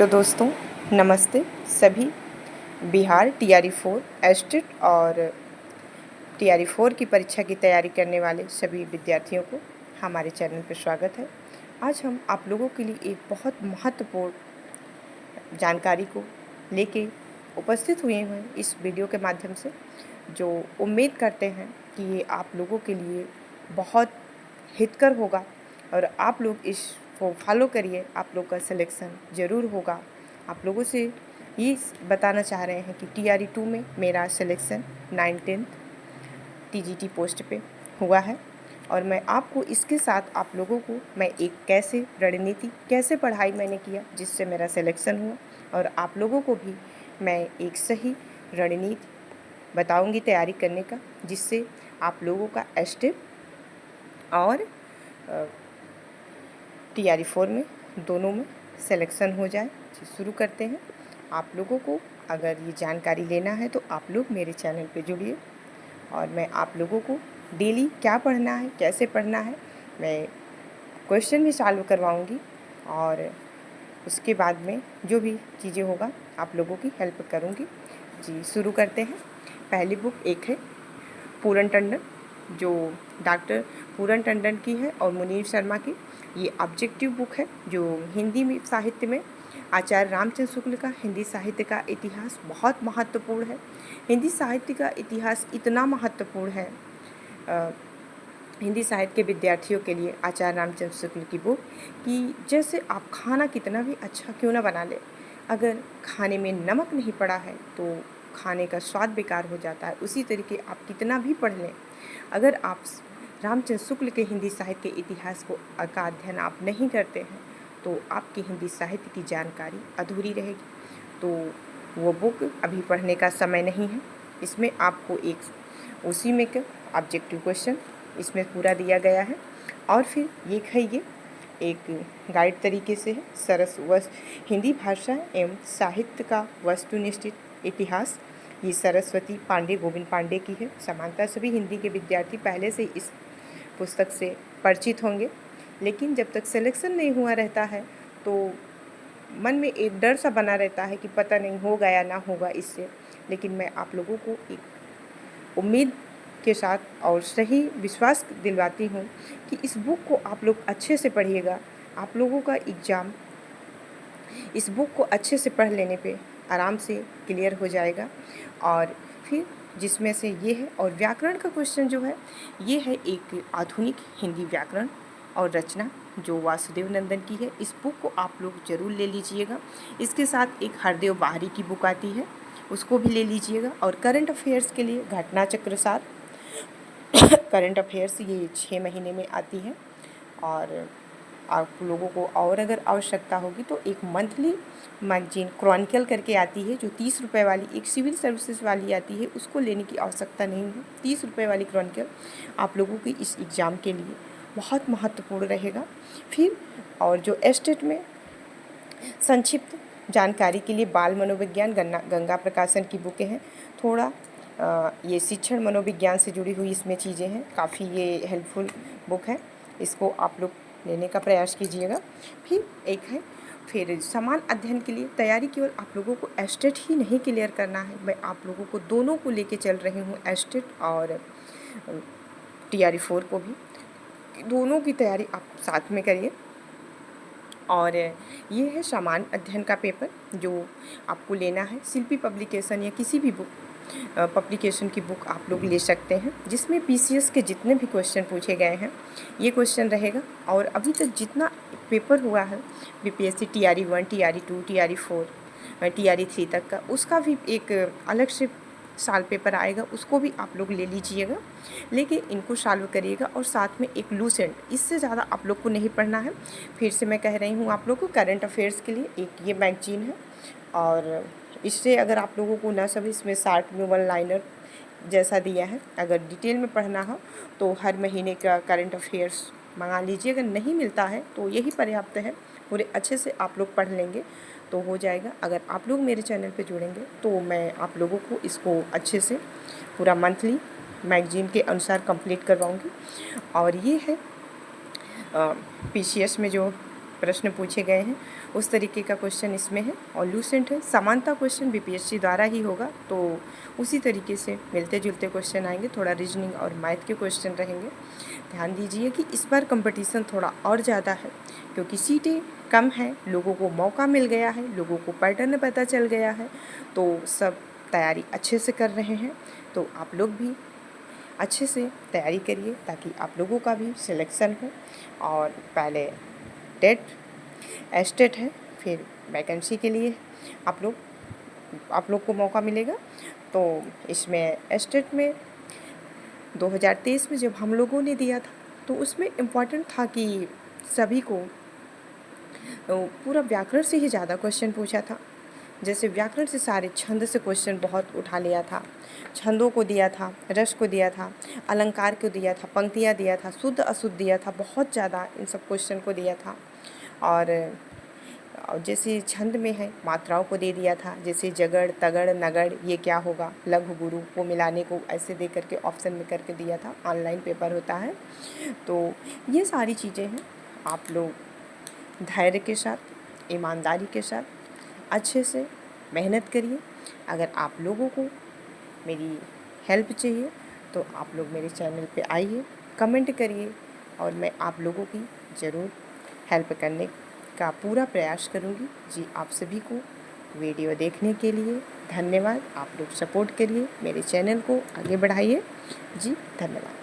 तो दोस्तों नमस्ते सभी बिहार TRE 4 एस्टेट और TRE 4 की परीक्षा की तैयारी करने वाले सभी विद्यार्थियों को हमारे चैनल पर स्वागत है। आज हम आप लोगों के लिए एक बहुत महत्वपूर्ण जानकारी को लेके उपस्थित हुए हैं इस वीडियो के माध्यम से, जो उम्मीद करते हैं कि ये आप लोगों के लिए बहुत हितकर होगा और आप लोग इसको फॉलो करिए, आप लोग का सिलेक्शन ज़रूर होगा। आप लोगों से ये बताना चाह रहे हैं कि TRE 2 में मेरा सिलेक्शन 9th TGT पोस्ट पे हुआ है और मैं आपको इसके साथ आप लोगों को मैं एक कैसे रणनीति कैसे पढ़ाई मैंने किया जिससे मेरा सिलेक्शन हुआ और आप लोगों को भी मैं एक सही रणनीति बताऊंगी तैयारी करने का, जिससे आप लोगों का एस्टेट और TRE 4 में दोनों में सिलेक्शन हो जाए। शुरू करते हैं। आप लोगों को अगर ये जानकारी लेना है तो आप लोग मेरे चैनल पे जुड़िए और मैं आप लोगों को डेली क्या पढ़ना है कैसे पढ़ना है मैं क्वेश्चन भी सॉल्व करवाऊंगी और उसके बाद में जो भी चीज़ें होगा आप लोगों की हेल्प करूंगी। जी शुरू करते हैं। पहली बुक एक है पूरन टंडन, जो डॉक्टर पूरन टंडन की है और मुनीर शर्मा की। ये ऑब्जेक्टिव बुक है जो हिंदी में साहित्य में आचार्य रामचंद्र शुक्ल का हिंदी साहित्य का इतिहास बहुत महत्वपूर्ण है। हिंदी साहित्य का इतिहास इतना महत्वपूर्ण है हिंदी साहित्य के विद्यार्थियों के लिए आचार्य रामचंद्र शुक्ल की बुक, कि जैसे आप खाना कितना भी अच्छा क्यों ना बना ले, अगर खाने में नमक नहीं पड़ा है तो खाने का स्वाद बेकार हो जाता है। उसी तरीके आप कितना भी पढ़ लें, अगर आप रामचंद्र शुक्ल के हिंदी साहित्य के इतिहास का अध्ययन आप नहीं करते हैं तो आपकी हिंदी साहित्य की जानकारी अधूरी रहेगी। तो वो बुक अभी पढ़ने का समय नहीं है। इसमें आपको एक उसी में का ऑब्जेक्टिव क्वेश्चन इसमें पूरा दिया गया है और फिर ये एक गाइड तरीके से है सरस हिंदी भाषा एवं साहित्य का वस्तुनिष्ठ इतिहास। ये सरस्वती पांडे गोविंद पांडे की है। समानतः सभी हिंदी के विद्यार्थी पहले से इस पुस्तक से परिचित होंगे, लेकिन जब तक सिलेक्शन नहीं हुआ रहता है तो मन में एक डर सा बना रहता है कि पता नहीं होगा या ना होगा इससे। लेकिन मैं आप लोगों को एक उम्मीद के साथ और सही विश्वास दिलवाती हूँ कि इस बुक को आप लोग अच्छे से पढ़िएगा। आप लोगों का एग्ज़ाम इस बुक को अच्छे से पढ़ लेने पे आराम से क्लियर हो जाएगा। और फिर जिसमें से ये है, और व्याकरण का क्वेश्चन जो है ये है एक आधुनिक हिंदी व्याकरण और रचना जो वासुदेव नंदन की है। इस बुक को आप लोग ज़रूर ले लीजिएगा। इसके साथ एक हरदेव बाहरी की बुक आती है, उसको भी ले लीजिएगा। और करंट अफेयर्स के लिए घटना चक्र सार करंट अफेयर्स ये 6 महीने में आती है। और आप लोगों को और अगर आवश्यकता होगी तो एक मंथली मैगजीन क्रॉनिकल करके आती है जो 30 रुपये वाली, एक सिविल सर्विसेज वाली आती है, उसको लेने की आवश्यकता नहीं है। 30 रुपये वाली क्रॉनिकल आप लोगों की इस एग्ज़ाम के लिए बहुत महत्वपूर्ण रहेगा। फिर और जो एस्टेट में संक्षिप्त जानकारी के लिए बाल मनोविज्ञान गंगा प्रकाशन की बुकें हैं। थोड़ा ये शिक्षण मनोविज्ञान से जुड़ी हुई इसमें चीज़ें हैं, काफ़ी ये हेल्पफुल बुक है, इसको आप लोग लेने का प्रयास कीजिएगा। फिर एक है फिर समान अध्ययन के लिए तैयारी, केवल आप लोगों को एस्टेट ही नहीं क्लियर करना है, मैं आप लोगों को दोनों को लेके चल रही हूँ, एस्टेट और TRE 4 को भी, दोनों की तैयारी आप साथ में करिए। और ये है सामान्य अध्ययन का पेपर जो आपको लेना है। शिल्पी पब्लिकेशन या किसी भी बुक पब्लिकेशन की बुक आप लोग ले सकते हैं, जिसमें PCS के जितने भी क्वेश्चन पूछे गए हैं ये क्वेश्चन रहेगा। और अभी तक जितना पेपर हुआ है BPSC TRE 1 TRE 2 TRE 4 TRE 3 तक का, उसका भी एक अलग से साल पेपर आएगा, उसको भी आप लोग ले लीजिएगा, लेके इनको सॉल्व करिएगा। और साथ में एक लूसेंट, इससे ज़्यादा आप लोग को नहीं पढ़ना है। फिर से मैं कह रही हूँ आप लोग को करंट अफेयर्स के लिए एक ये मैगजीन है, और इससे अगर आप लोगों को ना सब इसमें शार्ट में वन लाइनर जैसा दिया है, अगर डिटेल में पढ़ना हो तो हर महीने का करंट अफेयर्स मंगा लीजिए। अगर नहीं मिलता है तो यही पर्याप्त है, पूरे अच्छे से आप लोग पढ़ लेंगे तो हो जाएगा। अगर आप लोग मेरे चैनल पे जुड़ेंगे तो मैं आप लोगों को इसको अच्छे से पूरा मंथली मैगजीन के अनुसार कंप्लीट करवाऊंगी। और ये है PCS में जो प्रश्न पूछे गए हैं उस तरीके का क्वेश्चन इसमें है और लूसेंट है। समानता क्वेश्चन बीपीएससी द्वारा ही होगा, तो उसी तरीके से मिलते जुलते क्वेश्चन आएंगे, थोड़ा रीजनिंग और मैथ के क्वेश्चन रहेंगे। ध्यान दीजिए कि इस बार कंपटीशन थोड़ा और ज़्यादा है, क्योंकि सीटें कम हैं, लोगों को मौका मिल गया है, लोगों को पैटर्न पता चल गया है, तो सब तैयारी अच्छे से कर रहे हैं। तो आप लोग भी अच्छे से तैयारी करिए ताकि आप लोगों का भी सिलेक्शन हो। और पहले टेट एस्टेट है, फिर वैकेंसी के लिए आप लोग को मौका मिलेगा। तो इसमें एस्टेट में 2023 में जब हम लोगों ने दिया था, तो उसमें इम्पॉर्टेंट था कि सभी को पूरा व्याकरण से ही ज़्यादा क्वेश्चन पूछा था। जैसे व्याकरण से सारे छंद से क्वेश्चन बहुत उठा लिया था, छंदों को दिया था, रस को दिया था, अलंकार को दिया था, पंक्तियाँ दिया था, शुद्ध अशुद्ध दिया था, बहुत ज़्यादा इन सब क्वेश्चन को दिया था। और जैसे छंद में है मात्राओं को दे दिया था, जैसे जगड़ तगड़ नगड़ ये क्या होगा, लघु गुरु को मिलाने को ऐसे दे करके ऑप्शन में करके दिया था। ऑनलाइन पेपर होता है, तो ये सारी चीज़ें हैं। आप लोग धैर्य के साथ, ईमानदारी के साथ अच्छे से मेहनत करिए। अगर आप लोगों को मेरी हेल्प चाहिए तो आप लोग मेरे चैनल पे आइए, कमेंट करिए और मैं आप लोगों की ज़रूर हेल्प करने का पूरा प्रयास करूँगी। जी, आप सभी को वीडियो देखने के लिए धन्यवाद। आप लोग सपोर्ट करिए, मेरे चैनल को आगे बढ़ाइए। जी, धन्यवाद।